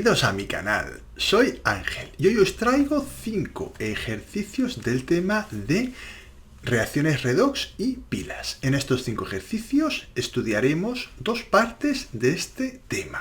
Bienvenidos a mi canal, soy Ángel y hoy os traigo 5 ejercicios del tema de reacciones redox y pilas. En estos 5 ejercicios estudiaremos dos partes de este tema: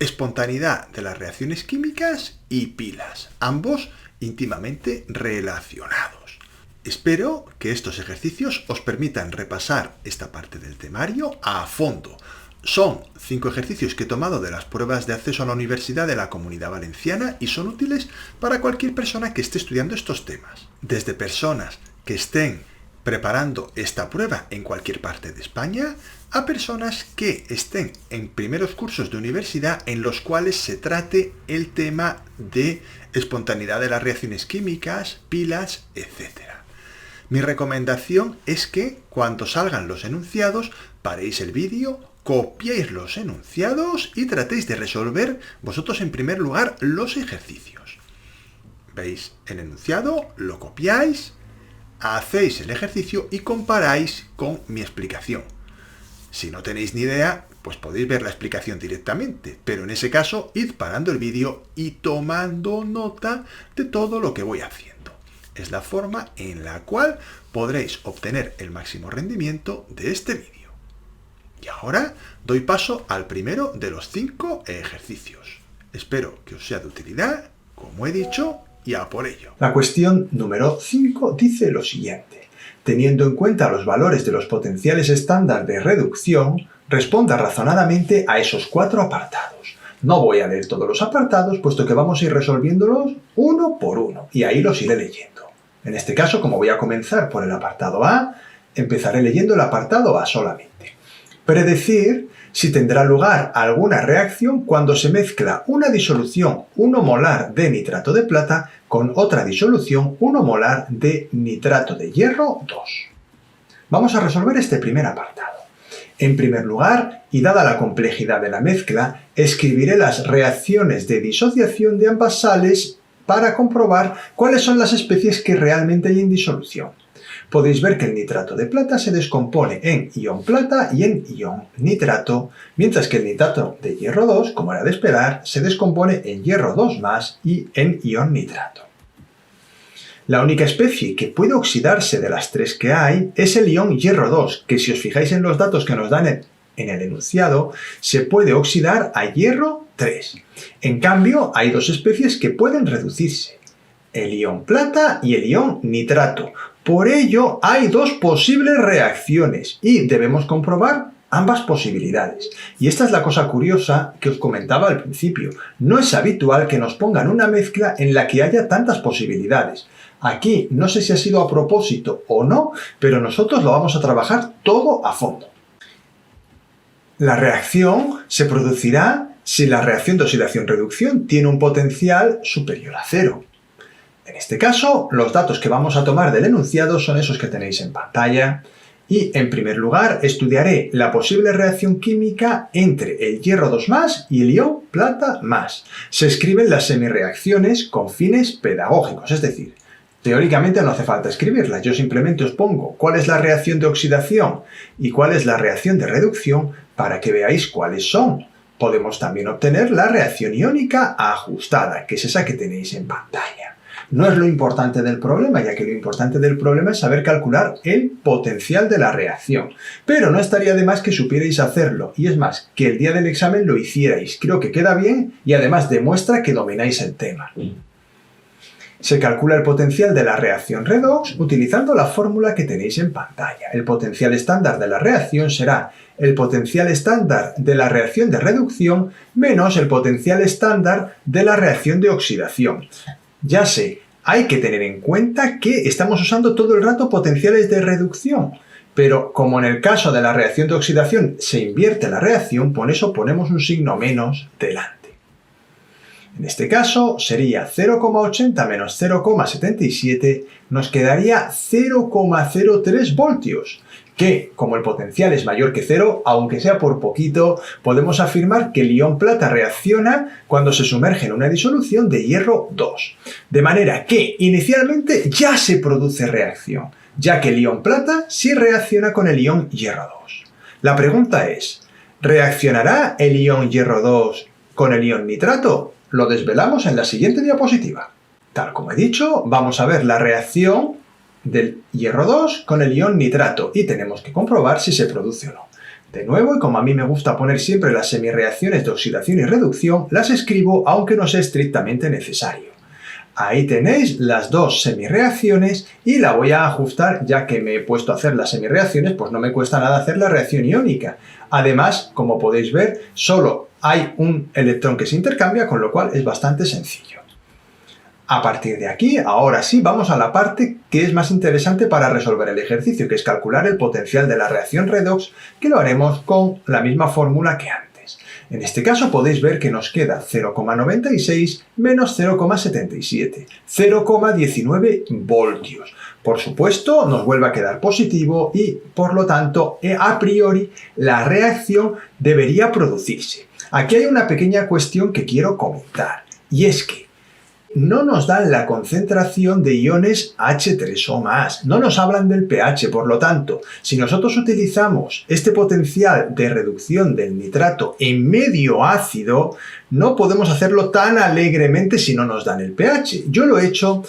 espontaneidad de las reacciones químicas y pilas, ambos íntimamente relacionados. Espero que estos ejercicios os permitan repasar esta parte del temario a fondo. Son 5 ejercicios que he tomado de las pruebas de acceso a la Universidad de la Comunidad Valenciana y son útiles para cualquier persona que esté estudiando estos temas. Desde personas que estén preparando esta prueba en cualquier parte de España a personas que estén en primeros cursos de universidad en los cuales se trate el tema de espontaneidad de las reacciones químicas, pilas, etc. Mi recomendación es que cuando salgan los enunciados paréis el vídeo, copiéis los enunciados y tratéis de resolver vosotros en primer lugar los ejercicios. Veis el enunciado, lo copiáis, hacéis el ejercicio y comparáis con mi explicación. Si no tenéis ni idea, pues podéis ver la explicación directamente, pero en ese caso id parando el vídeo y tomando nota de todo lo que voy haciendo. Es la forma en la cual podréis obtener el máximo rendimiento de este vídeo. Y ahora doy paso al primero de los 5 ejercicios. Espero que os sea de utilidad, como he dicho, y a por ello. La cuestión número 5 dice lo siguiente: teniendo en cuenta los valores de los potenciales estándar de reducción, responda razonadamente a esos 4 apartados. No voy a leer todos los apartados, puesto que vamos a ir resolviéndolos uno por uno, y ahí los iré leyendo. En este caso, como voy a comenzar por el apartado A, empezaré leyendo el apartado A solamente. Predecir si tendrá lugar alguna reacción cuando se mezcla una disolución 1 molar de nitrato de plata con otra disolución 1 molar de nitrato de hierro 2. Vamos a resolver este primer apartado. En primer lugar, y dada la complejidad de la mezcla, escribiré las reacciones de disociación de ambas sales para comprobar cuáles son las especies que realmente hay en disolución. Podéis ver que el nitrato de plata se descompone en ion plata y en ion nitrato, mientras que el nitrato de hierro 2, como era de esperar, se descompone en hierro 2+ y en ion nitrato. La única especie que puede oxidarse de las 3 que hay es el ion hierro 2, que si os fijáis en los datos que nos dan en el enunciado, se puede oxidar a hierro 3. En cambio, hay 2 especies que pueden reducirse: el ion plata y el ion nitrato. Por ello, hay 2 posibles reacciones y debemos comprobar ambas posibilidades. Y esta es la cosa curiosa que os comentaba al principio. No es habitual que nos pongan una mezcla en la que haya tantas posibilidades. Aquí no sé si ha sido a propósito o no, pero nosotros lo vamos a trabajar todo a fondo. La reacción se producirá si la reacción de oxidación-reducción tiene un potencial superior a 0. En este caso, los datos que vamos a tomar del enunciado son esos que tenéis en pantalla y, en primer lugar, estudiaré la posible reacción química entre el hierro 2+ y el ion plata+. Se escriben las semireacciones con fines pedagógicos, es decir, teóricamente no hace falta escribirlas, yo simplemente os pongo cuál es la reacción de oxidación y cuál es la reacción de reducción para que veáis cuáles son. Podemos también obtener la reacción iónica ajustada, que es esa que tenéis en pantalla. No es lo importante del problema, ya que lo importante del problema es saber calcular el potencial de la reacción. Pero no estaría de más que supierais hacerlo, y es más, que el día del examen lo hicierais. Creo que queda bien y además demuestra que domináis el tema. Se calcula el potencial de la reacción redox utilizando la fórmula que tenéis en pantalla. El potencial estándar de la reacción será el potencial estándar de la reacción de reducción menos el potencial estándar de la reacción de oxidación. Ya sé, hay que tener en cuenta que estamos usando todo el rato potenciales de reducción, pero como en el caso de la reacción de oxidación se invierte la reacción, por eso ponemos un signo menos delante. En este caso sería 0,80 menos 0,77, nos quedaría 0,03 voltios, que, como el potencial es mayor que 0, aunque sea por poquito, podemos afirmar que el ion plata reacciona cuando se sumerge en una disolución de hierro 2. De manera que, inicialmente, ya se produce reacción, ya que el ion plata sí reacciona con el ion hierro 2. La pregunta es, ¿reaccionará el ion hierro 2 con el ion nitrato? Lo desvelamos en la siguiente diapositiva. Tal como he dicho, vamos a ver la reacción del hierro 2 con el ion nitrato y tenemos que comprobar si se produce o no. De nuevo, y como a mí me gusta poner siempre las semirreacciones de oxidación y reducción, las escribo aunque no sea estrictamente necesario. Ahí tenéis las dos semirreacciones y la voy a ajustar, ya que me he puesto a hacer las semirreacciones, pues no me cuesta nada hacer la reacción iónica. Además, como podéis ver, solo hay un electrón que se intercambia, con lo cual es bastante sencillo. A partir de aquí, ahora sí, vamos a la parte que es más interesante para resolver el ejercicio, que es calcular el potencial de la reacción redox, que lo haremos con la misma fórmula que antes. En este caso podéis ver que nos queda 0,96 menos 0,77, 0,19 voltios. Por supuesto, nos vuelve a quedar positivo y, por lo tanto, a priori, la reacción debería producirse. Aquí hay una pequeña cuestión que quiero comentar, y es que no nos dan la concentración de iones H3O+, no nos hablan del pH, por lo tanto, si nosotros utilizamos este potencial de reducción del nitrato en medio ácido, no podemos hacerlo tan alegremente si no nos dan el pH. Yo lo he hecho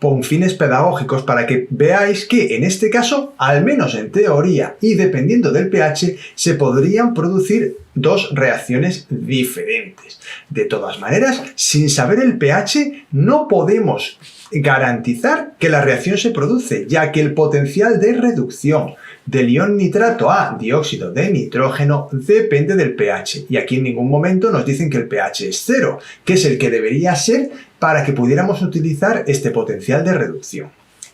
con fines pedagógicos para que veáis que en este caso, al menos en teoría y dependiendo del pH, se podrían producir dos reacciones diferentes. De todas maneras, sin saber el pH, no podemos garantizar que la reacción se produce, ya que el potencial de reducción del ion nitrato a dióxido de nitrógeno depende del pH. Y aquí en ningún momento nos dicen que el pH es 0, que es el que debería ser para que pudiéramos utilizar este potencial de reducción.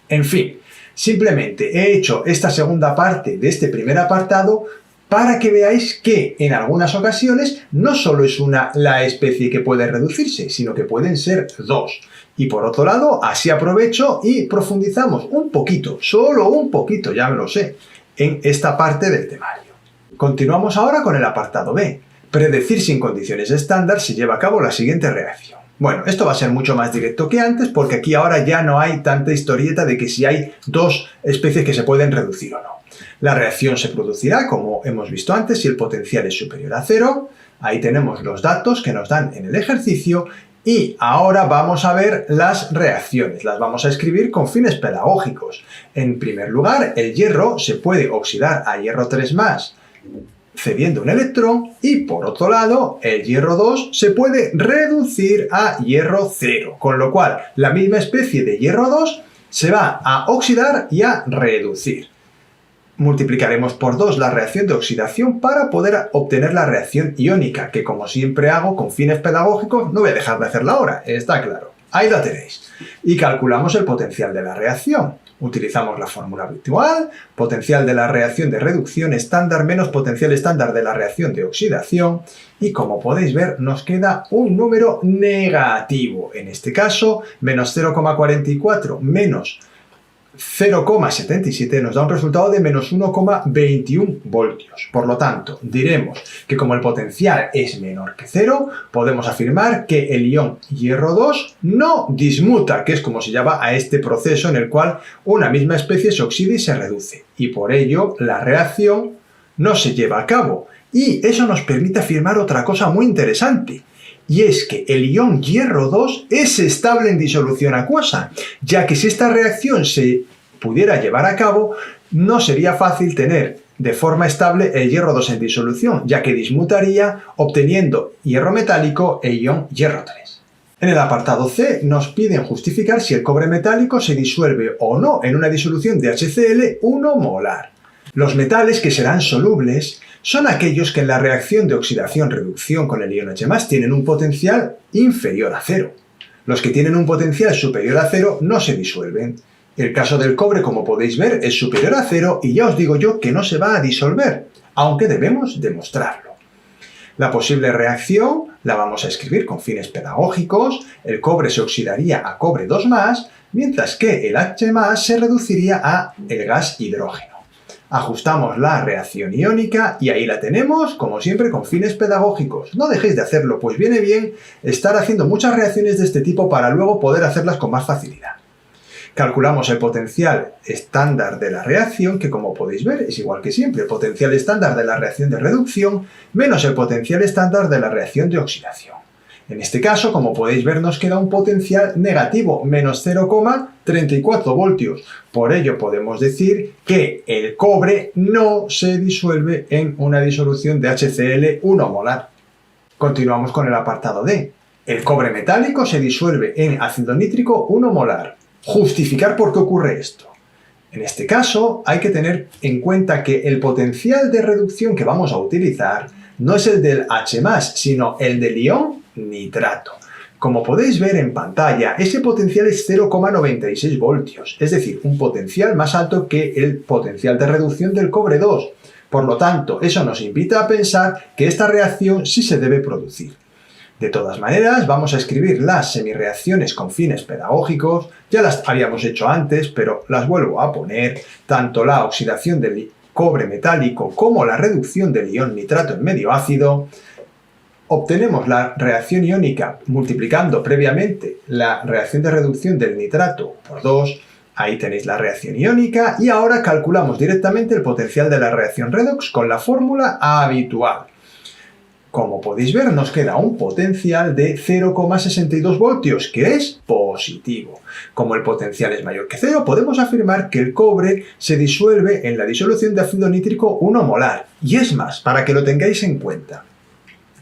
En fin, simplemente he hecho esta segunda parte de este primer apartado para que veáis que en algunas ocasiones no solo es una la especie que puede reducirse, sino que pueden ser dos. Y por otro lado, así aprovecho y profundizamos un poquito, solo un poquito, ya me lo sé, en esta parte del temario. Continuamos ahora con el apartado B. Predecir sin condiciones estándar si lleva a cabo la siguiente reacción. Bueno, esto va a ser mucho más directo que antes porque aquí ahora ya no hay tanta historieta de que si hay dos especies que se pueden reducir o no. La reacción se producirá, como hemos visto antes, si el potencial es superior a 0. Ahí tenemos los datos que nos dan en el ejercicio y ahora vamos a ver las reacciones. Las vamos a escribir con fines pedagógicos. En primer lugar, el hierro se puede oxidar a hierro 3+, cediendo un electrón, y por otro lado, el hierro 2 se puede reducir a hierro 0, con lo cual la misma especie de hierro 2 se va a oxidar y a reducir. Multiplicaremos por 2 la reacción de oxidación para poder obtener la reacción iónica, que como siempre hago con fines pedagógicos, no voy a dejar de hacerla ahora, está claro. Ahí la tenéis. Y calculamos el potencial de la reacción. Utilizamos la fórmula habitual, potencial de la reacción de reducción estándar menos potencial estándar de la reacción de oxidación, y como podéis ver nos queda un número negativo. En este caso, menos 0,44 menos 0,77 nos da un resultado de menos 1,21 voltios. Por lo tanto, diremos que como el potencial es menor que 0, podemos afirmar que el ion hierro 2 no dismuta, que es como se llama a este proceso en el cual una misma especie se oxida y se reduce. Y por ello, la reacción no se lleva a cabo. Y eso nos permite afirmar otra cosa muy interesante. Y es que el ion hierro 2 es estable en disolución acuosa, ya que si esta reacción se pudiera llevar a cabo, no sería fácil tener de forma estable el hierro 2 en disolución, ya que dismutaría obteniendo hierro metálico e ion hierro 3. En el apartado C nos piden justificar si el cobre metálico se disuelve o no en una disolución de HCl 1 molar. Los metales que serán solubles son aquellos que en la reacción de oxidación-reducción con el ion H+, tienen un potencial inferior a 0. Los que tienen un potencial superior a 0 no se disuelven. El caso del cobre, como podéis ver, es superior a 0 y ya os digo yo que no se va a disolver, aunque debemos demostrarlo. La posible reacción la vamos a escribir con fines pedagógicos. El cobre se oxidaría a cobre 2+, mientras que el H+ se reduciría a el gas hidrógeno. Ajustamos la reacción iónica y ahí la tenemos, como siempre, con fines pedagógicos. No dejéis de hacerlo, pues viene bien estar haciendo muchas reacciones de este tipo para luego poder hacerlas con más facilidad. Calculamos el potencial estándar de la reacción, que como podéis ver es igual que siempre, el potencial estándar de la reacción de reducción menos el potencial estándar de la reacción de oxidación. En este caso, como podéis ver, nos queda un potencial negativo, menos 0,34 voltios. Por ello podemos decir que el cobre no se disuelve en una disolución de HCl 1 molar. Continuamos con el apartado D. El cobre metálico se disuelve en ácido nítrico 1 molar. Justificar por qué ocurre esto. En este caso, hay que tener en cuenta que el potencial de reducción que vamos a utilizar no es el del H+, sino el del ion nitrato. Como podéis ver en pantalla, ese potencial es 0,96 voltios, es decir, un potencial más alto que el potencial de reducción del cobre 2. Por lo tanto, eso nos invita a pensar que esta reacción sí se debe producir. De todas maneras, vamos a escribir las semirreacciones con fines pedagógicos, ya las habíamos hecho antes, pero las vuelvo a poner, tanto la oxidación del cobre metálico como la reducción del ion nitrato en medio ácido. Obtenemos la reacción iónica multiplicando previamente la reacción de reducción del nitrato por 2, ahí tenéis la reacción iónica, y ahora calculamos directamente el potencial de la reacción redox con la fórmula habitual. Como podéis ver, nos queda un potencial de 0,62 voltios, que es positivo. Como el potencial es mayor que 0, podemos afirmar que el cobre se disuelve en la disolución de ácido nítrico 1 molar. Y es más, para que lo tengáis en cuenta,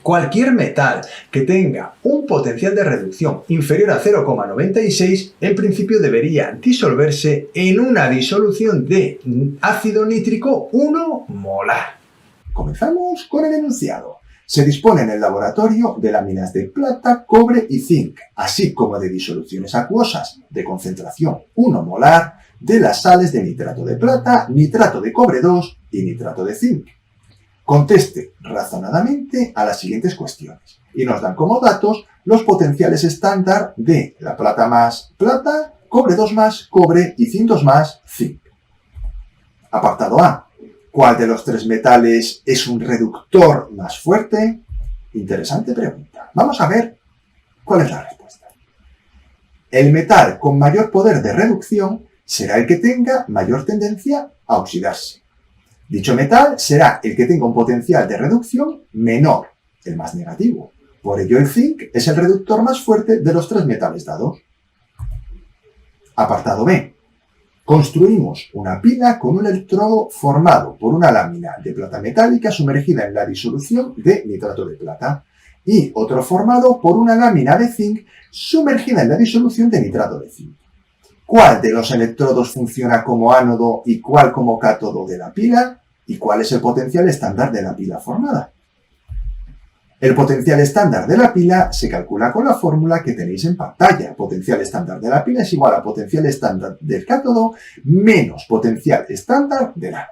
cualquier metal que tenga un potencial de reducción inferior a 0,96, en principio debería disolverse en una disolución de ácido nítrico 1 molar. Comenzamos con el enunciado. Se dispone en el laboratorio de láminas de plata, cobre y zinc, así como de disoluciones acuosas de concentración 1 molar de las sales de nitrato de plata, nitrato de cobre 2 y nitrato de zinc. Conteste razonadamente a las siguientes cuestiones y nos dan como datos los potenciales estándar de la plata más plata, cobre 2 más cobre y zinc 2 más zinc. Apartado A. ¿Cuál de los tres metales es un reductor más fuerte? Interesante pregunta. Vamos a ver cuál es la respuesta. El metal con mayor poder de reducción será el que tenga mayor tendencia a oxidarse. Dicho metal será el que tenga un potencial de reducción menor, el más negativo. Por ello el zinc es el reductor más fuerte de los tres metales dados. Apartado B. Construimos una pila con un electrodo formado por una lámina de plata metálica sumergida en la disolución de nitrato de plata y otro formado por una lámina de zinc sumergida en la disolución de nitrato de zinc. ¿Cuál de los electrodos funciona como ánodo y cuál como cátodo de la pila? ¿Y cuál es el potencial estándar de la pila formada? El potencial estándar de la pila se calcula con la fórmula que tenéis en pantalla. Potencial estándar de la pila es igual a potencial estándar del cátodo menos potencial estándar del ánodo.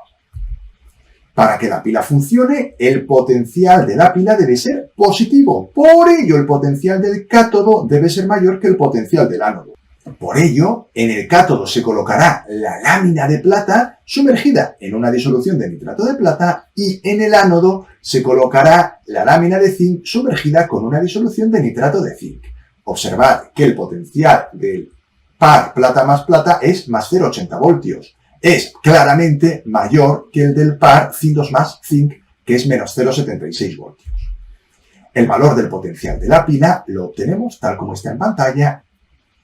Para que la pila funcione, el potencial de la pila debe ser positivo. Por ello, el potencial del cátodo debe ser mayor que el potencial del ánodo. Por ello, en el cátodo se colocará la lámina de plata sumergida en una disolución de nitrato de plata y en el ánodo se colocará la lámina de zinc sumergida con una disolución de nitrato de zinc. Observad que el potencial del par plata más plata es más 0,80 voltios. Es claramente mayor que el del par zinc 2 más zinc, que es menos 0,76 voltios. El valor del potencial de la pila lo obtenemos tal como está en pantalla,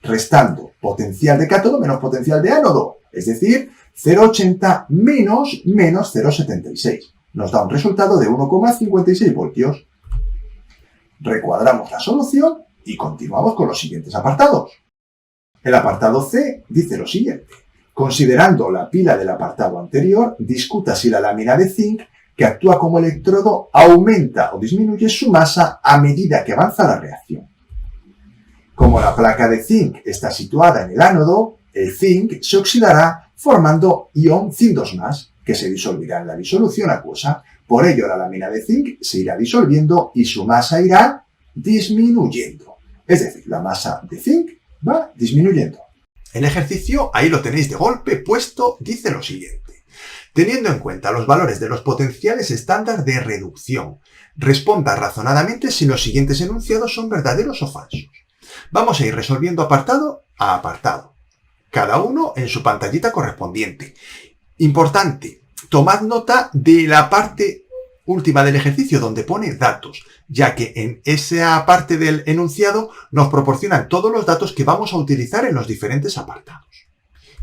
restando potencial de cátodo menos potencial de ánodo, es decir, 0,80 menos 0,76. Nos da un resultado de 1,56 voltios. Recuadramos la solución y continuamos con los siguientes apartados. El apartado C dice lo siguiente. Considerando la pila del apartado anterior, discuta si la lámina de zinc que actúa como electrodo aumenta o disminuye su masa a medida que avanza la reacción. Como la placa de zinc está situada en el ánodo, el zinc se oxidará formando ion zinc 2+, que se disolverá en la disolución acuosa. Por ello, la lámina de zinc se irá disolviendo y su masa irá disminuyendo. Es decir, la masa de zinc va disminuyendo. El ejercicio, ahí lo tenéis de golpe puesto, dice lo siguiente. Teniendo en cuenta los valores de los potenciales estándar de reducción, responda razonadamente si los siguientes enunciados son verdaderos o falsos. Vamos a ir resolviendo apartado a apartado, cada uno en su pantallita correspondiente. Importante, tomad nota de la parte última del ejercicio donde pone datos, ya que en esa parte del enunciado nos proporcionan todos los datos que vamos a utilizar en los diferentes apartados.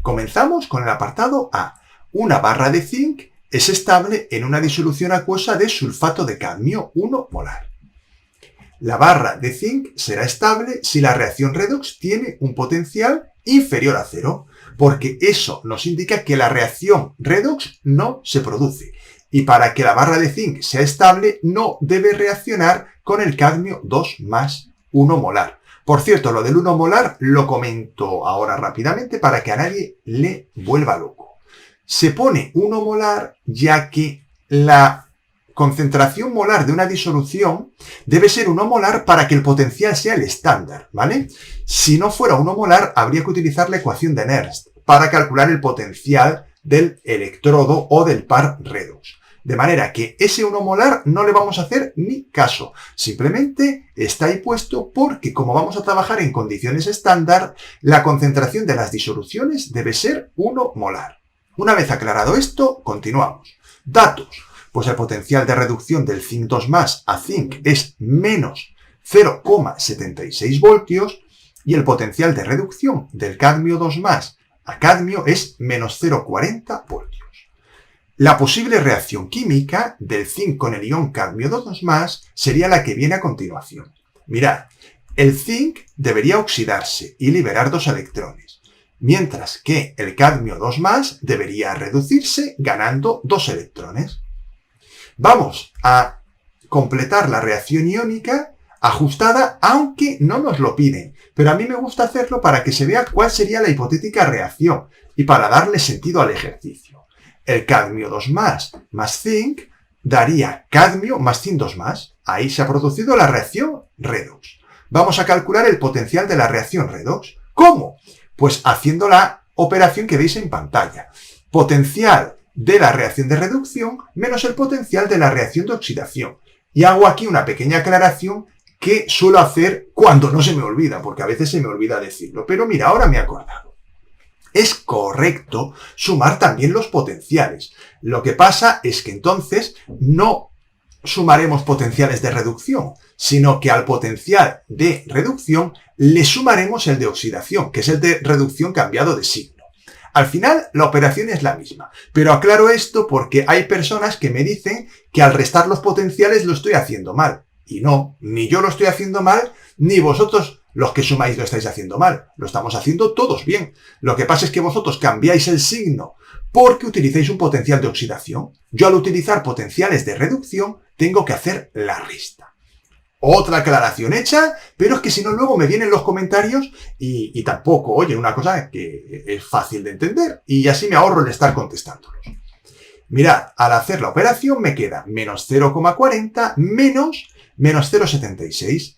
Comenzamos con el apartado A. Una barra de zinc es estable en una disolución acuosa de sulfato de cadmio 1 molar. La barra de zinc será estable si la reacción redox tiene un potencial inferior a 0, porque eso nos indica que la reacción redox no se produce. Y para que la barra de zinc sea estable, no debe reaccionar con el cadmio 2 más 1 molar. Por cierto, lo del 1 molar lo comento ahora rápidamente para que a nadie le vuelva loco. Se pone 1 molar ya que la concentración molar de una disolución debe ser 1 molar para que el potencial sea el estándar, ¿vale? Si no fuera 1 molar, habría que utilizar la ecuación de Nernst para calcular el potencial del electrodo o del par redox. De manera que ese 1 molar no le vamos a hacer ni caso. Simplemente está ahí puesto porque como vamos a trabajar en condiciones estándar, la concentración de las disoluciones debe ser 1 molar. Una vez aclarado esto, continuamos. Datos. Pues el potencial de reducción del zinc 2 más a zinc es menos 0,76 voltios y el potencial de reducción del cadmio 2 más a cadmio es menos 0,40 voltios. La posible reacción química del zinc con el ion cadmio 2 más sería la que viene a continuación. Mirad, el zinc debería oxidarse y liberar 2 electrones, mientras que el cadmio 2 más debería reducirse ganando 2 electrones. Vamos a completar la reacción iónica ajustada, aunque no nos lo piden. Pero a mí me gusta hacerlo para que se vea cuál sería la hipotética reacción y para darle sentido al ejercicio. El cadmio 2 más zinc daría cadmio más zinc 2 más. Ahí se ha producido la reacción redox. Vamos a calcular el potencial de la reacción redox. ¿Cómo? Pues haciendo la operación que veis en pantalla. Potencial de la reacción de reducción menos el potencial de la reacción de oxidación. Y hago aquí una pequeña aclaración que suelo hacer cuando no se me olvida, porque a veces se me olvida decirlo. Pero mira, ahora me he acordado. Es correcto sumar también los potenciales. Lo que pasa es que entonces no sumaremos potenciales de reducción, sino que al potencial de reducción le sumaremos el de oxidación, que es el de reducción cambiado de signo. Al final, la operación es la misma. Pero aclaro esto porque hay personas que me dicen que al restar los potenciales lo estoy haciendo mal. Y no, ni yo lo estoy haciendo mal, ni vosotros los que sumáis lo estáis haciendo mal. Lo estamos haciendo todos bien. Lo que pasa es que vosotros cambiáis el signo porque utilizáis un potencial de oxidación. Yo al utilizar potenciales de reducción tengo que hacer la resta. Otra aclaración hecha, pero es que si no luego me vienen los comentarios y tampoco, oye, una cosa que es fácil de entender y así me ahorro el estar contestándolos. Mirad, al hacer la operación me queda menos 0,40 menos 0,76.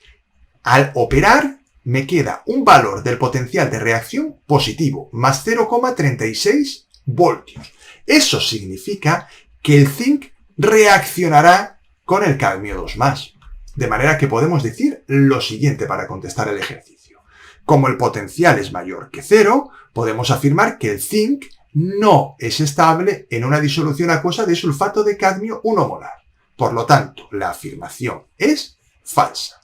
Al operar me queda un valor del potencial de reacción positivo, más 0,36 voltios. Eso significa que el zinc reaccionará con el cadmio 2 más. De manera que podemos decir lo siguiente para contestar el ejercicio. Como el potencial es mayor que 0, podemos afirmar que el zinc no es estable en una disolución acuosa de sulfato de cadmio 1 molar. Por lo tanto, la afirmación es falsa.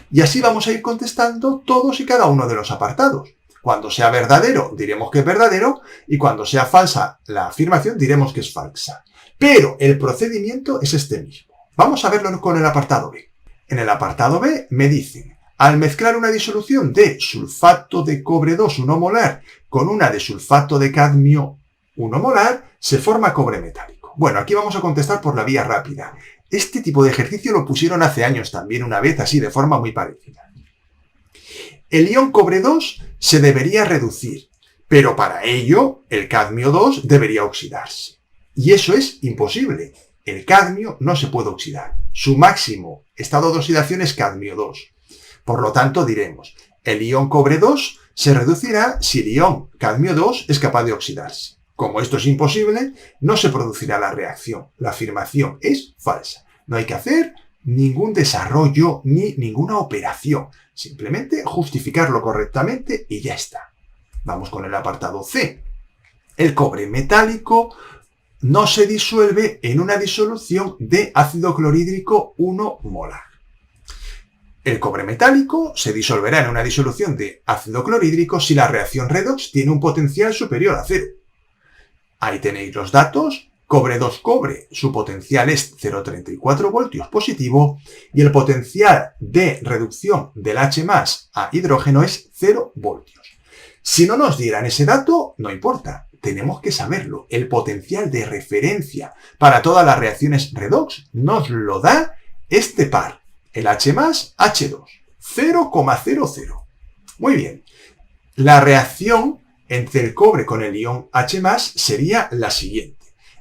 Y así vamos a ir contestando todos y cada uno de los apartados. Cuando sea verdadero, diremos que es verdadero, y cuando sea falsa la afirmación, diremos que es falsa. Pero el procedimiento es este mismo. Vamos a verlo con el apartado B. En el apartado B me dicen, al mezclar una disolución de sulfato de cobre 2 1 molar con una de sulfato de cadmio 1 molar, se forma cobre metálico. Bueno, aquí vamos a contestar por la vía rápida. Este tipo de ejercicio lo pusieron hace años también una vez, así de forma muy parecida. El ion cobre 2 se debería reducir, pero para ello el cadmio 2 debería oxidarse. Y eso es imposible. El cadmio no se puede oxidar. Su máximo estado de oxidación es cadmio 2. Por lo tanto, diremos, el ion cobre 2 se reducirá si el ion cadmio 2 es capaz de oxidarse. Como esto es imposible, no se producirá la reacción. La afirmación es falsa. No hay que hacer ningún desarrollo ni ninguna operación. Simplemente justificarlo correctamente y ya está. Vamos con el apartado C. El cobre metálico no se disuelve en una disolución de ácido clorhídrico 1 molar. El cobre metálico se disolverá en una disolución de ácido clorhídrico si la reacción redox tiene un potencial superior a 0. Ahí tenéis los datos. Cobre 2 cobre, su potencial es 0,34 voltios positivo y el potencial de reducción del H+ a hidrógeno es 0 voltios. Si no nos dieran ese dato, no importa, tenemos que saberlo. El potencial de referencia para todas las reacciones redox nos lo da este par, el H+, H2, 0,00. Muy bien, la reacción entre el cobre con el ion H+ sería la siguiente.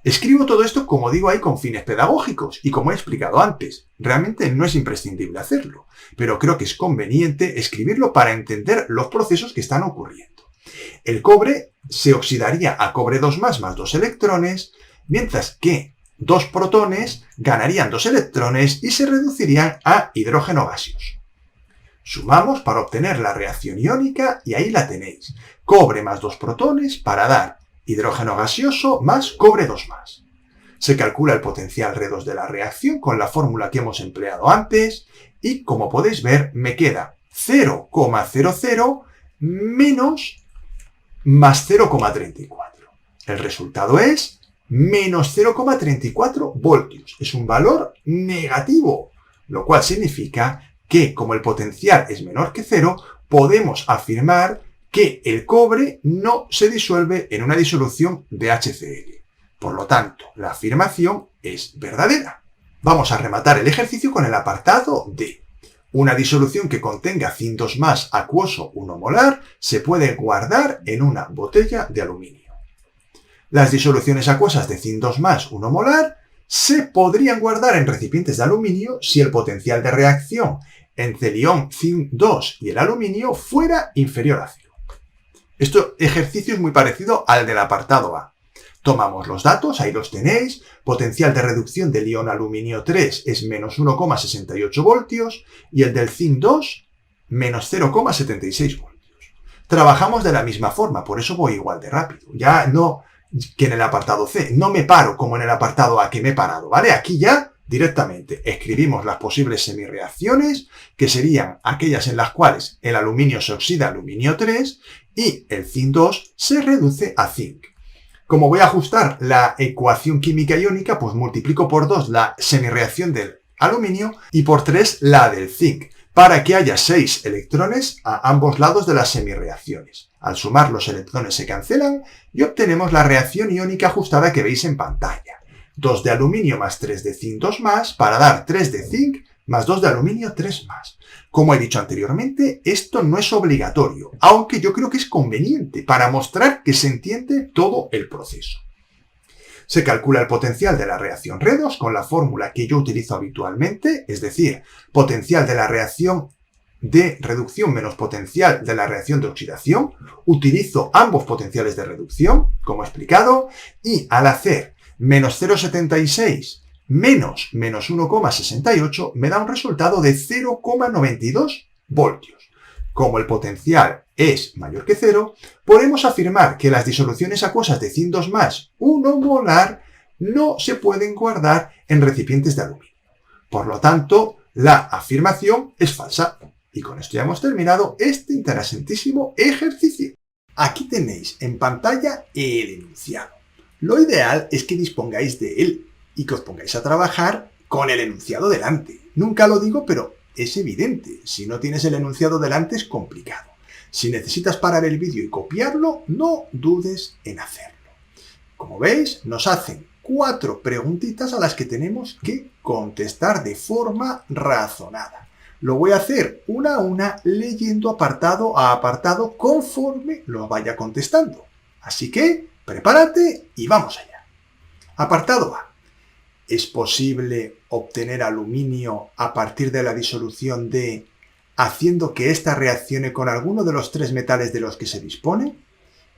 Escribo todo esto, como digo ahí, con fines pedagógicos y como he explicado antes. Realmente no es imprescindible hacerlo, pero creo que es conveniente escribirlo para entender los procesos que están ocurriendo. El cobre se oxidaría a cobre 2+ más 2 electrones, mientras que 2 protones ganarían 2 electrones y se reducirían a hidrógeno gaseoso. Sumamos para obtener la reacción iónica y ahí la tenéis. Cobre más 2 protones para dar hidrógeno gaseoso más cobre 2+. Se calcula el potencial redox de la reacción con la fórmula que hemos empleado antes y, como podéis ver, me queda 0,00 menos más 0,34. El resultado es menos 0,34 voltios. Es un valor negativo, lo cual significa que, como el potencial es menor que 0, podemos afirmar que el cobre no se disuelve en una disolución de HCl. Por lo tanto, la afirmación es verdadera. Vamos a rematar el ejercicio con el apartado D. Una disolución que contenga Zn 2+ acuoso 1 molar se puede guardar en una botella de aluminio. Las disoluciones acuosas de Zn 2+ 1 molar se podrían guardar en recipientes de aluminio si el potencial de reacción entre el ion Zn2 y el aluminio fuera inferior a 0. Este ejercicio es muy parecido al del apartado A. Tomamos los datos, ahí los tenéis. Potencial de reducción del ion aluminio 3 es menos 1,68 voltios y el del Zn2 menos 0,76 voltios. Trabajamos de la misma forma, por eso voy igual de rápido. Ya no que en el apartado C, no me paro como en el apartado A que me he parado, ¿vale? Aquí ya directamente escribimos las posibles semireacciones, que serían aquellas en las cuales el aluminio se oxida a aluminio 3 y el Zn2 se reduce a zinc. Como voy a ajustar la ecuación química iónica, pues multiplico por 2 la semireacción del aluminio y por 3 la del zinc, para que haya 6 electrones a ambos lados de las semireacciones. Al sumar los electrones se cancelan y obtenemos la reacción iónica ajustada que veis en pantalla. 2 de aluminio más 3 de zinc 2+, para dar 3 de zinc más 2 de aluminio 3+. Como he dicho anteriormente, esto no es obligatorio, aunque yo creo que es conveniente para mostrar que se entiende todo el proceso. Se calcula el potencial de la reacción redox con la fórmula que yo utilizo habitualmente, es decir, potencial de la reacción de reducción menos potencial de la reacción de oxidación. Utilizo ambos potenciales de reducción, como he explicado, y al hacer menos 0,76 menos 1,68 me da un resultado de 0,92 voltios. Como el potencial es mayor que 0, podemos afirmar que las disoluciones acuosas de Zn 2+ 1 molar no se pueden guardar en recipientes de aluminio. Por lo tanto, la afirmación es falsa. Y con esto ya hemos terminado este interesantísimo ejercicio. Aquí tenéis en pantalla el enunciado. Lo ideal es que dispongáis de él y que os pongáis a trabajar con el enunciado delante. Nunca lo digo, pero es evidente. Si no tienes el enunciado delante es complicado. Si necesitas parar el vídeo y copiarlo, no dudes en hacerlo. Como veis, nos hacen 4 preguntitas a las que tenemos que contestar de forma razonada. Lo voy a hacer una a una leyendo apartado a apartado conforme lo vaya contestando. Así que prepárate y vamos allá. Apartado A. ¿Es posible obtener aluminio a partir de la disolución de haciendo que ésta reaccione con alguno de los 3 metales de los que se dispone?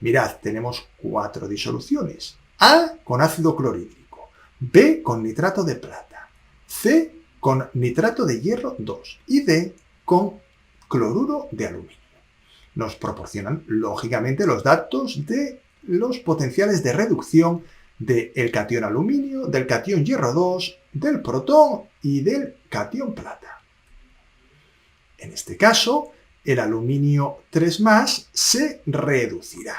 Mirad, tenemos 4 disoluciones. A con ácido clorhídrico, B con nitrato de plata, C con nitrato de hierro 2 y D con cloruro de aluminio. Nos proporcionan, lógicamente, los datos de los potenciales de reducción del catión aluminio, del catión hierro 2, del protón y del catión plata. En este caso, el aluminio 3+ se reducirá,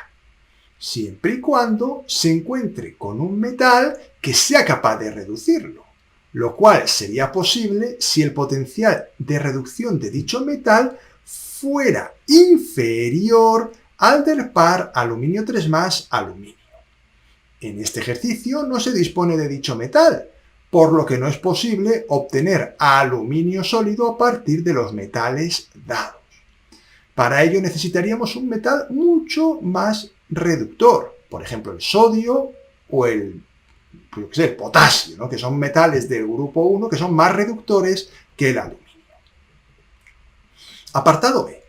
siempre y cuando se encuentre con un metal que sea capaz de reducirlo, lo cual sería posible si el potencial de reducción de dicho metal fuera inferior al del par aluminio 3+ aluminio. En este ejercicio no se dispone de dicho metal, por lo que no es posible obtener aluminio sólido a partir de los metales dados. Para ello necesitaríamos un metal mucho más reductor, por ejemplo el sodio o el potasio, ¿no? Que son metales del grupo 1 que son más reductores que el aluminio. Apartado B.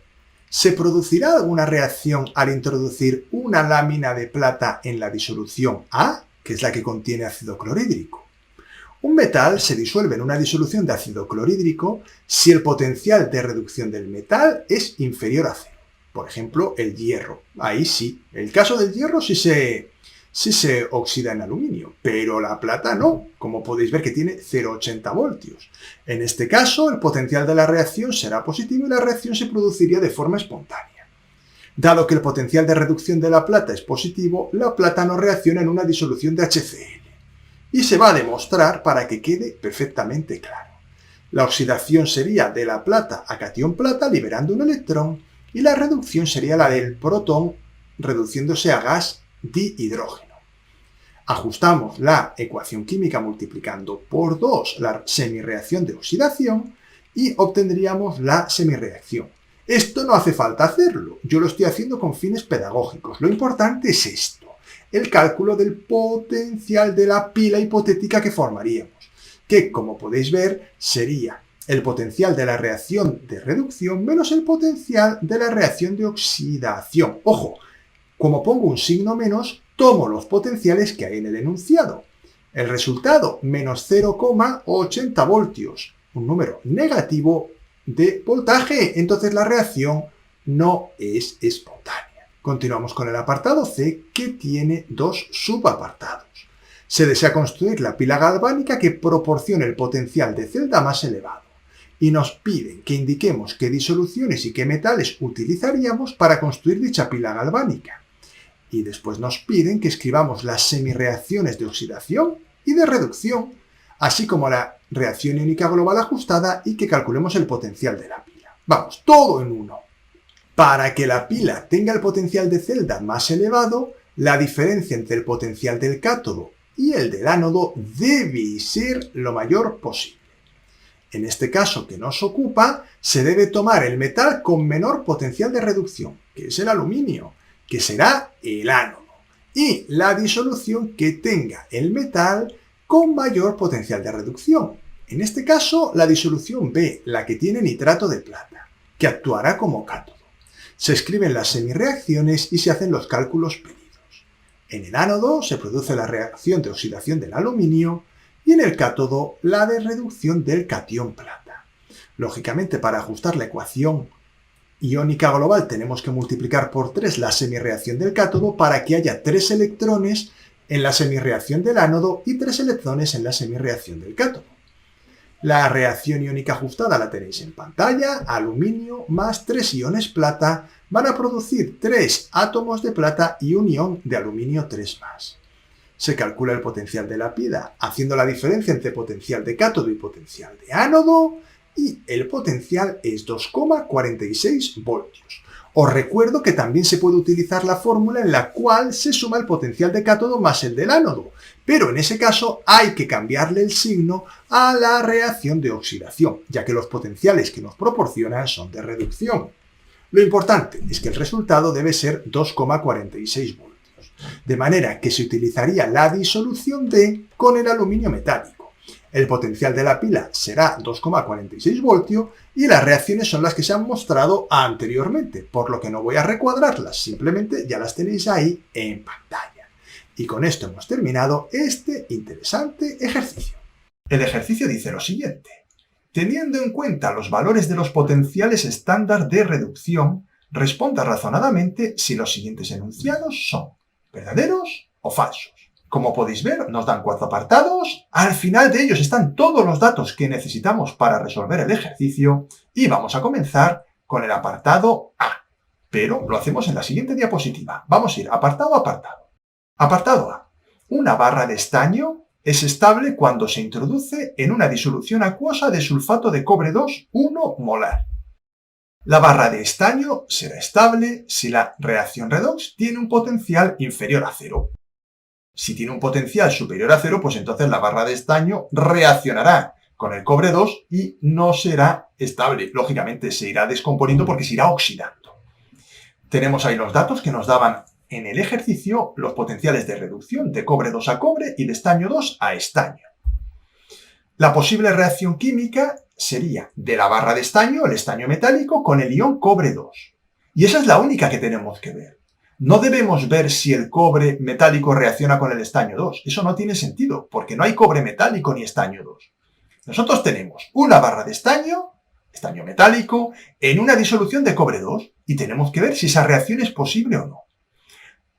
¿Se producirá alguna reacción al introducir una lámina de plata en la disolución A, que es la que contiene ácido clorhídrico? Un metal se disuelve en una disolución de ácido clorhídrico si el potencial de reducción del metal es inferior a 0. Por ejemplo, el hierro. Ahí sí. El caso del hierro sí se oxida en aluminio, pero la plata no, como podéis ver que tiene 0,80 voltios. En este caso, el potencial de la reacción será positivo y la reacción se produciría de forma espontánea. Dado que el potencial de reducción de la plata es positivo, la plata no reacciona en una disolución de HCl. Y se va a demostrar para que quede perfectamente claro. La oxidación sería de la plata a catión plata liberando un electrón y la reducción sería la del protón reduciéndose a gas dihidrógeno. Ajustamos la ecuación química multiplicando por 2 la semirreacción de oxidación y obtendríamos la semirreacción. Esto no hace falta hacerlo, yo lo estoy haciendo con fines pedagógicos. Lo importante es esto, el cálculo del potencial de la pila hipotética que formaríamos, que como podéis ver sería el potencial de la reacción de reducción menos el potencial de la reacción de oxidación. Ojo, como pongo un signo menos, tomo los potenciales que hay en el enunciado. El resultado, menos 0,80 voltios, un número negativo de voltaje, entonces la reacción no es espontánea. Continuamos con el apartado C, que tiene 2 subapartados. Se desea construir la pila galvánica que proporcione el potencial de celda más elevado. Y nos piden que indiquemos qué disoluciones y qué metales utilizaríamos para construir dicha pila galvánica. Y después nos piden que escribamos las semirreacciones de oxidación y de reducción, así como la reacción iónica global ajustada y que calculemos el potencial de la pila. Vamos, todo en uno. Para que la pila tenga el potencial de celda más elevado, la diferencia entre el potencial del cátodo y el del ánodo debe ser lo mayor posible. En este caso que nos ocupa, se debe tomar el metal con menor potencial de reducción, que es el aluminio, que será el ánodo, y la disolución que tenga el metal con mayor potencial de reducción. En este caso, la disolución B, la que tiene nitrato de plata, que actuará como cátodo. Se escriben las semirreacciones y se hacen los cálculos pedidos. En el ánodo se produce la reacción de oxidación del aluminio y en el cátodo la de reducción del catión plata. Lógicamente, para ajustar la ecuación iónica global tenemos que multiplicar por 3 la semirreacción del cátodo para que haya 3 electrones en la semirreacción del ánodo y 3 electrones en la semirreacción del cátodo. La reacción iónica ajustada la tenéis en pantalla. Aluminio más 3 iones plata van a producir 3 átomos de plata y un ion de aluminio 3+. Se calcula el potencial de la pila haciendo la diferencia entre potencial de cátodo y potencial de ánodo y el potencial es 2,46 voltios. Os recuerdo que también se puede utilizar la fórmula en la cual se suma el potencial de cátodo más el del ánodo, pero en ese caso hay que cambiarle el signo a la reacción de oxidación, ya que los potenciales que nos proporcionan son de reducción. Lo importante es que el resultado debe ser 2,46 voltios, de manera que se utilizaría la disolución D con el aluminio metálico. El potencial de la pila será 2,46 voltios y las reacciones son las que se han mostrado anteriormente, por lo que no voy a recuadrarlas, simplemente ya las tenéis ahí en pantalla. Y con esto hemos terminado este interesante ejercicio. El ejercicio dice lo siguiente. Teniendo en cuenta los valores de los potenciales estándar de reducción, responda razonadamente si los siguientes enunciados son verdaderos o falsos. Como podéis ver, nos dan 4 apartados. Al final de ellos están todos los datos que necesitamos para resolver el ejercicio. Y vamos a comenzar con el apartado A. Pero lo hacemos en la siguiente diapositiva. Vamos a ir apartado a apartado. Apartado A. Una barra de estaño es estable cuando se introduce en una disolución acuosa de sulfato de cobre 2, 1 molar. La barra de estaño será estable si la reacción redox tiene un potencial inferior a 0. Si tiene un potencial superior a 0, pues entonces la barra de estaño reaccionará con el cobre 2 y no será estable. Lógicamente se irá descomponiendo porque se irá oxidando. Tenemos ahí los datos que nos daban en el ejercicio los potenciales de reducción de cobre 2 a cobre y de estaño 2 a estaño. La posible reacción química sería de la barra de estaño, el estaño metálico, con el ion cobre 2. Y esa es la única que tenemos que ver. No debemos ver si el cobre metálico reacciona con el estaño 2. Eso no tiene sentido, porque no hay cobre metálico ni estaño 2. Nosotros tenemos una barra de estaño metálico, en una disolución de cobre 2, y tenemos que ver si esa reacción es posible o no.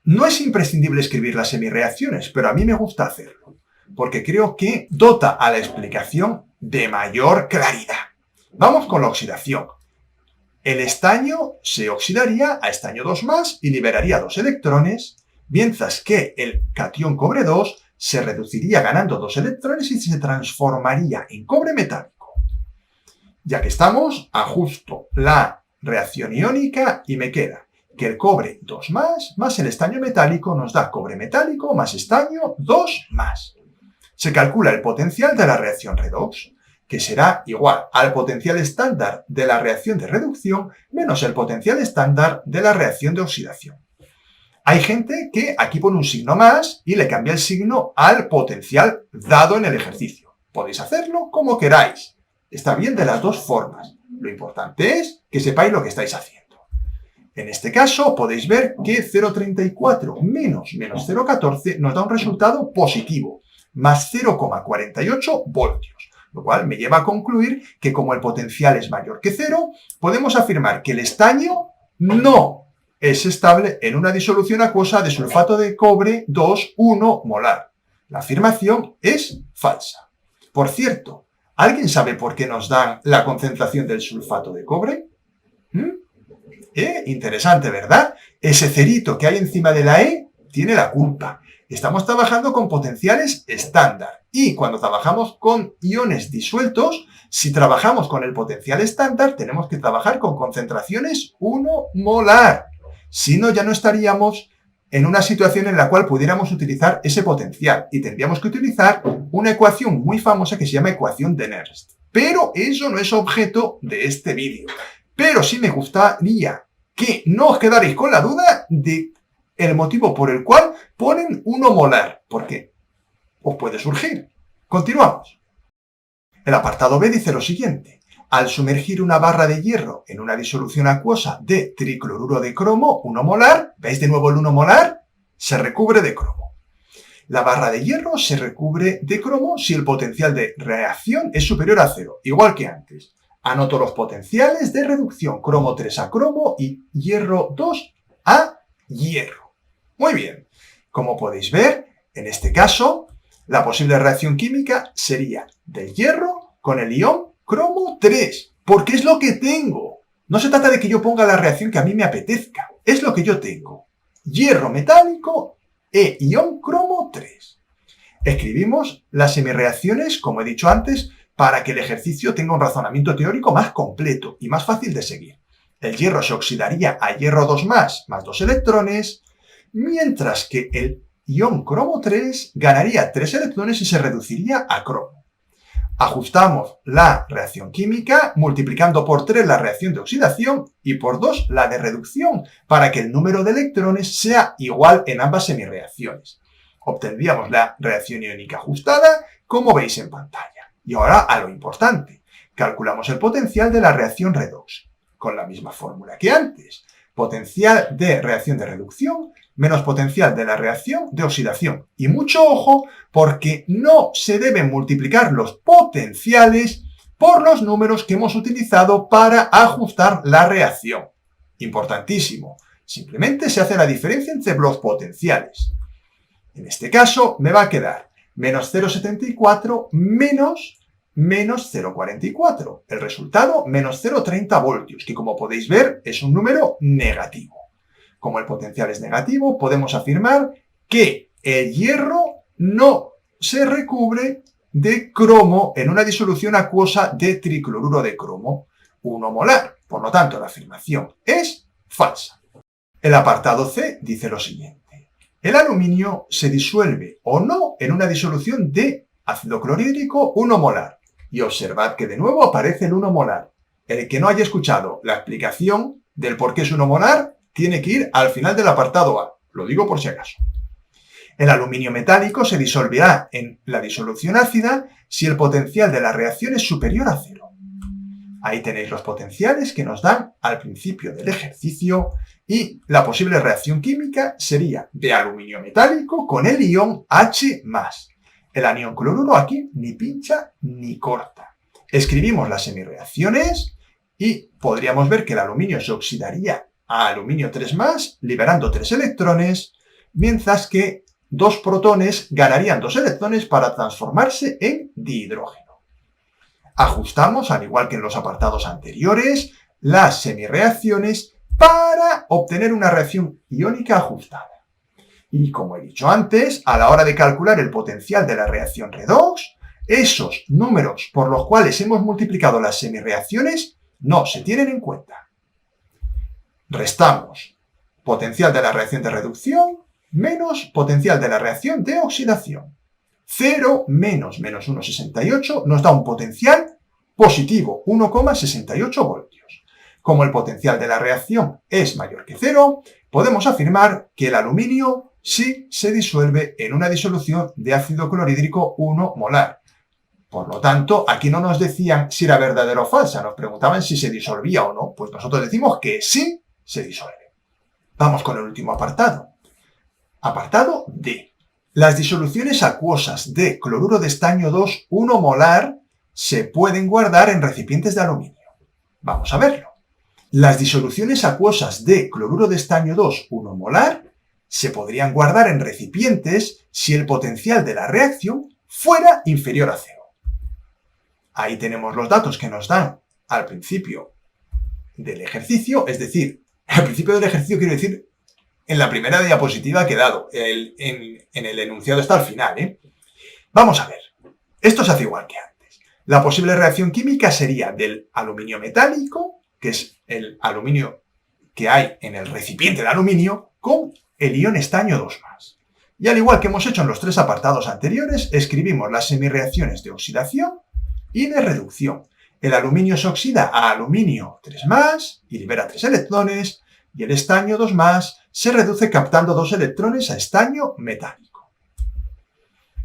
No es imprescindible escribir las semireacciones, pero a mí me gusta hacerlo, porque creo que dota a la explicación de mayor claridad. Vamos con la oxidación. El estaño se oxidaría a estaño 2+ y liberaría 2 electrones, mientras que el catión cobre 2 se reduciría ganando 2 electrones y se transformaría en cobre metálico. Ya que estamos, ajusto la reacción iónica y me queda que el cobre 2+ más el estaño metálico nos da cobre metálico más estaño 2+. Se calcula el potencial de la reacción redox, que será igual al potencial estándar de la reacción de reducción menos el potencial estándar de la reacción de oxidación. Hay gente que aquí pone un signo más y le cambia el signo al potencial dado en el ejercicio. Podéis hacerlo como queráis. Está bien de las dos formas. Lo importante es que sepáis lo que estáis haciendo. En este caso podéis ver que 0,34 menos 0,14 nos da un resultado positivo, más 0,48 voltios. Lo cual me lleva a concluir que como el potencial es mayor que 0, podemos afirmar que el estaño no es estable en una disolución acuosa de sulfato de cobre 2, 1 molar. La afirmación es falsa. Por cierto, ¿alguien sabe por qué nos dan la concentración del sulfato de cobre? Interesante, ¿verdad? Ese cerito que hay encima de la E tiene la culpa. Estamos trabajando con potenciales estándar. Y cuando trabajamos con iones disueltos, si trabajamos con el potencial estándar, tenemos que trabajar con concentraciones 1 molar. Si no, ya no estaríamos en una situación en la cual pudiéramos utilizar ese potencial. Y tendríamos que utilizar una ecuación muy famosa que se llama ecuación de Nernst. Pero eso no es objeto de este vídeo. Pero sí me gustaría que no os quedaréis con la duda de el motivo por el cual ponen 1 molar, porque os puede surgir. Continuamos. El apartado B dice lo siguiente. Al sumergir una barra de hierro en una disolución acuosa de tricloruro de cromo, 1 molar, ¿veis de nuevo el 1 molar? Se recubre de cromo. La barra de hierro se recubre de cromo si el potencial de reacción es superior a 0, igual que antes. Anoto los potenciales de reducción, cromo 3 a cromo y hierro 2 a hierro. Muy bien. Como podéis ver, en este caso, la posible reacción química sería del hierro con el ion cromo 3, porque es lo que tengo. No se trata de que yo ponga la reacción que a mí me apetezca, es lo que yo tengo. Hierro metálico e ion cromo 3. Escribimos las semireacciones, como he dicho antes, para que el ejercicio tenga un razonamiento teórico más completo y más fácil de seguir. El hierro se oxidaría a hierro 2+, más 2 electrones, mientras que el ion cromo 3 ganaría 3 electrones y se reduciría a cromo. Ajustamos la reacción química multiplicando por 3 la reacción de oxidación y por 2 la de reducción para que el número de electrones sea igual en ambas semireacciones. Obtendríamos la reacción iónica ajustada, como veis en pantalla. Y ahora a lo importante. Calculamos el potencial de la reacción redox, con la misma fórmula que antes. Potencial de reacción de reducción menos potencial de la reacción de oxidación. Y mucho ojo, porque no se deben multiplicar los potenciales por los números que hemos utilizado para ajustar la reacción. Importantísimo. Simplemente se hace la diferencia entre los potenciales. En este caso me va a quedar menos 0,74 menos 0,44. El resultado, menos 0,30 voltios, que como podéis ver es un número negativo. Como el potencial es negativo, podemos afirmar que el hierro no se recubre de cromo en una disolución acuosa de tricloruro de cromo, 1 molar. Por lo tanto, la afirmación es falsa. El apartado C dice lo siguiente. El aluminio se disuelve o no en una disolución de ácido clorhídrico 1 molar. Y observad que de nuevo aparece el 1 molar. El que no haya escuchado la explicación del por qué es 1 molar, tiene que ir al final del apartado A. Lo digo por si acaso. El aluminio metálico se disolverá en la disolución ácida si el potencial de la reacción es superior a 0. Ahí tenéis los potenciales que nos dan al principio del ejercicio y la posible reacción química sería de aluminio metálico con el ion H+. El anión cloruro aquí ni pincha ni corta. Escribimos las semireacciones y podríamos ver que el aluminio se oxidaría a aluminio 3+, liberando 3 electrones, mientras que 2 protones ganarían 2 electrones para transformarse en dihidrógeno. Ajustamos, al igual que en los apartados anteriores, las semireacciones para obtener una reacción iónica ajustada. Y como he dicho antes, a la hora de calcular el potencial de la reacción redox, esos números por los cuales hemos multiplicado las semireacciones no se tienen en cuenta. Restamos potencial de la reacción de reducción menos potencial de la reacción de oxidación. 0 menos 1,68 nos da un potencial positivo, 1,68 voltios. Como el potencial de la reacción es mayor que 0, podemos afirmar que el aluminio sí se disuelve en una disolución de ácido clorhídrico 1 molar. Por lo tanto, aquí no nos decían si era verdadera o falsa, nos preguntaban si se disolvía o no. Pues nosotros decimos que sí se disuelve. Vamos con el último apartado. Apartado D. Las disoluciones acuosas de cloruro de estaño 2, 1 molar, se pueden guardar en recipientes de aluminio. Vamos a verlo. Las disoluciones acuosas de cloruro de estaño 2, 1 molar, se podrían guardar en recipientes si el potencial de la reacción fuera inferior a 0. Ahí tenemos los datos que nos dan al principio del ejercicio, es decir, al principio del ejercicio quiero decir en la primera diapositiva que he dado, en el enunciado está al final, Vamos a ver, esto se hace igual que antes. La posible reacción química sería del aluminio metálico, que es el aluminio que hay en el recipiente de aluminio, con el ion estaño 2+. Y al igual que hemos hecho en los 3 apartados anteriores, escribimos las semireacciones de oxidación y de reducción. El aluminio se oxida a aluminio 3+ y libera 3 electrones, y el estaño 2+ se reduce captando 2 electrones a estaño metálico.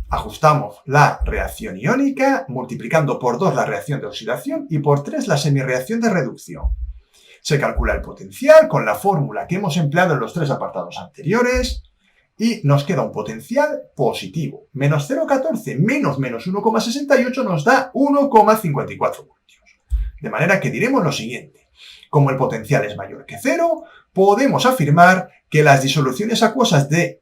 Ajustamos la reacción iónica multiplicando por 2 la reacción de oxidación y por 3 la semireacción de reducción. Se calcula el potencial con la fórmula que hemos empleado en los 3 apartados anteriores y nos queda un potencial positivo. Menos 0,14 menos 1,68 nos da 1,54 voltios. De manera que diremos lo siguiente. Como el potencial es mayor que 0, podemos afirmar que las disoluciones acuosas de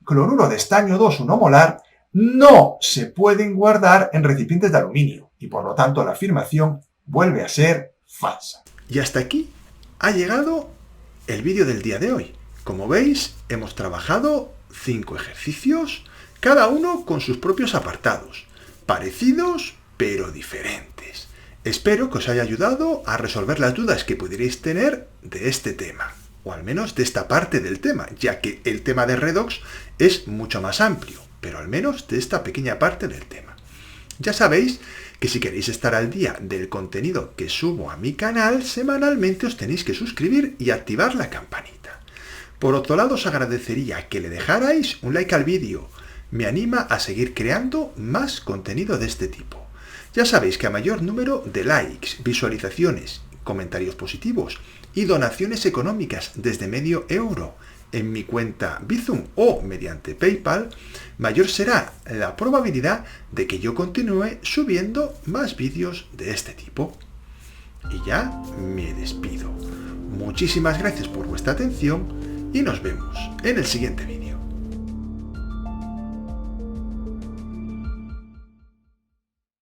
cloruro de estaño 2, 1 molar, no se pueden guardar en recipientes de aluminio y por lo tanto la afirmación vuelve a ser falsa. Y hasta aquí ha llegado el vídeo del día de hoy. Como veis, hemos trabajado 5 ejercicios, cada uno con sus propios apartados, parecidos pero diferentes. Espero que os haya ayudado a resolver las dudas que pudierais tener de este tema, o al menos de esta parte del tema, ya que el tema de redox es mucho más amplio, pero al menos de esta pequeña parte del tema. Ya sabéis que si queréis estar al día del contenido que subo a mi canal, semanalmente os tenéis que suscribir y activar la campanita. Por otro lado, os agradecería que le dejarais un like al vídeo. Me anima a seguir creando más contenido de este tipo. Ya sabéis que a mayor número de likes, visualizaciones, comentarios positivos y donaciones económicas desde medio euro en mi cuenta Bizum o mediante PayPal, mayor será la probabilidad de que yo continúe subiendo más vídeos de este tipo. Y ya me despido. Muchísimas gracias por vuestra atención y nos vemos en el siguiente vídeo.